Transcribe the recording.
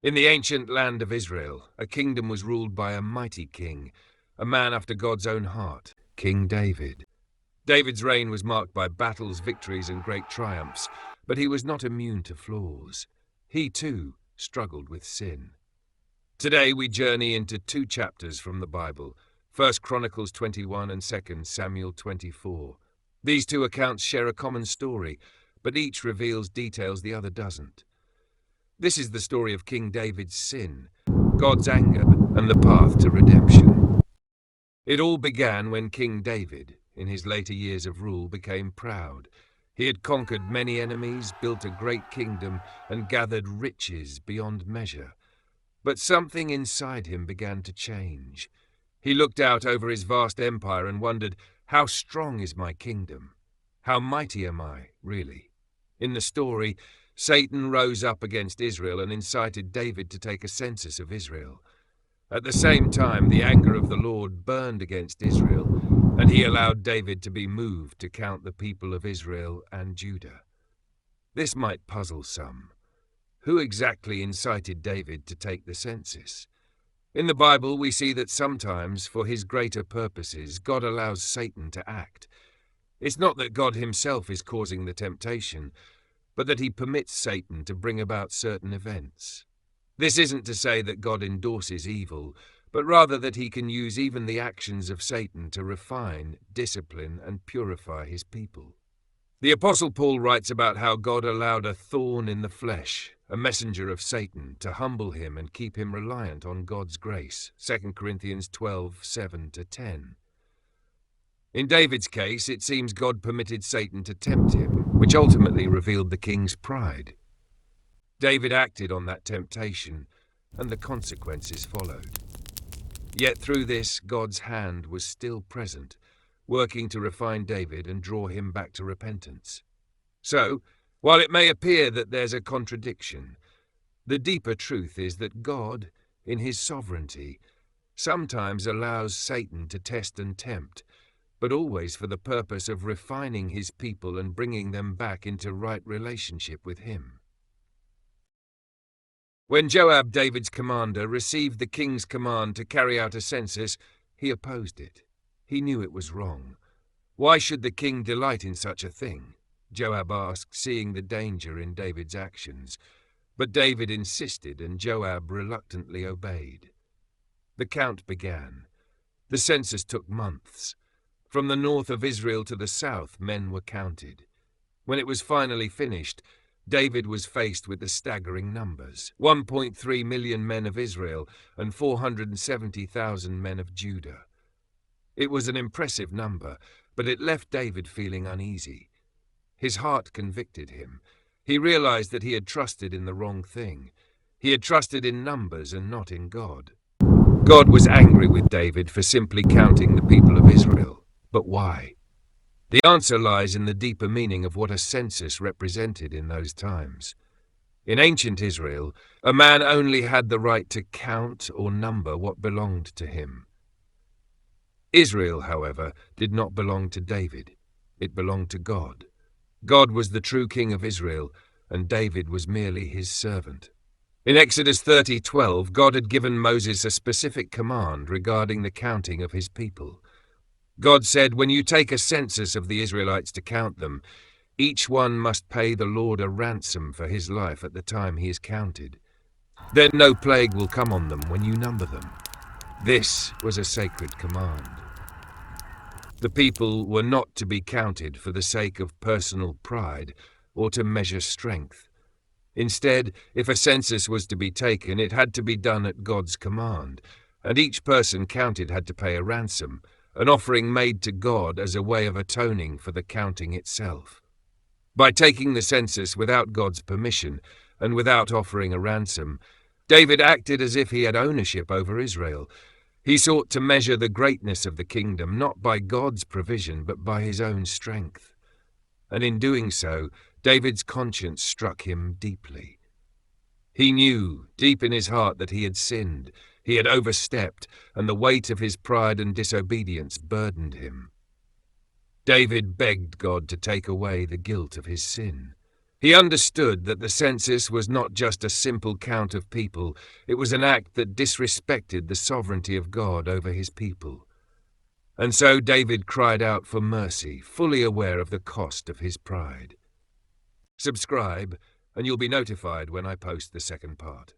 In the ancient land of Israel, a kingdom was ruled by a mighty king, a man after God's own heart, King David. David's reign was marked by battles, victories, and great triumphs, but he was not immune to flaws. He, too, struggled with sin. Today we journey into two chapters from the Bible, 1 Chronicles 21 and 2 Samuel 24. These two accounts share a common story, but each reveals details the other doesn't. This is the story of King David's sin, God's anger, and the path to redemption. It all began when King David, in his later years of rule, became proud. He had conquered many enemies, built a great kingdom, and gathered riches beyond measure. But something inside him began to change. He looked out over his vast empire and wondered, how strong is my kingdom? How mighty am I, really? In the story, Satan rose up against Israel and incited David to take a census of Israel. At the same time, the anger of the Lord burned against Israel, and he allowed David to be moved to count the people of Israel and Judah. This might puzzle some. Who exactly incited David to take the census? In the Bible, we see that sometimes, for his greater purposes, God allows Satan to act. It's not that God himself is causing the temptation, but that he permits Satan to bring about certain events. This isn't to say that God endorses evil, but rather that he can use even the actions of Satan to refine, discipline, and purify his people. The Apostle Paul writes about how God allowed a thorn in the flesh, a messenger of Satan, to humble him and keep him reliant on God's grace, 2 Corinthians 12:7-10. In David's case, it seems God permitted Satan to tempt him, which ultimately revealed the king's pride. David acted on that temptation, and the consequences followed. Yet through this, God's hand was still present, working to refine David and draw him back to repentance. So, while it may appear that there's a contradiction, the deeper truth is that God, in his sovereignty, sometimes allows Satan to test and tempt, but always for the purpose of refining his people and bringing them back into right relationship with him. When Joab, David's commander, received the king's command to carry out a census, he opposed it. He knew it was wrong. Why should the king delight in such a thing? Joab asked, seeing the danger in David's actions. But David insisted, and Joab reluctantly obeyed. The count began. The census took months. From the north of Israel to the south, men were counted. When it was finally finished, David was faced with the staggering numbers: 1.3 million men of Israel and 470,000 men of Judah. It was an impressive number, but it left David feeling uneasy. His heart convicted him. He realized that he had trusted in the wrong thing. He had trusted in numbers and not in God. God was angry with David for simply counting the people of Israel. But why? The answer lies in the deeper meaning of what a census represented in those times. In ancient Israel, a man only had the right to count or number what belonged to him. Israel, however, did not belong to David. It belonged to God. God was the true king of Israel, and David was merely his servant. In Exodus 30:12, God had given Moses a specific command regarding the counting of his people. God said, "When you take a census of the Israelites to count them, each one must pay the Lord a ransom for his life at the time he is counted. Then no plague will come on them when you number them." This was a sacred command. The people were not to be counted for the sake of personal pride or to measure strength. Instead, if a census was to be taken, it had to be done at God's command, and each person counted had to pay a ransom, an offering made to God as a way of atoning for the counting itself. By taking the census without God's permission and without offering a ransom, David acted as if he had ownership over Israel. He sought to measure the greatness of the kingdom not by God's provision but by his own strength. And in doing so, David's conscience struck him deeply. He knew, deep in his heart, that he had sinned. He had overstepped, and the weight of his pride and disobedience burdened him. David begged God to take away the guilt of his sin. He understood that the census was not just a simple count of people, it was an act that disrespected the sovereignty of God over his people. And so David cried out for mercy, fully aware of the cost of his pride. Subscribe, and you'll be notified when I post the second part.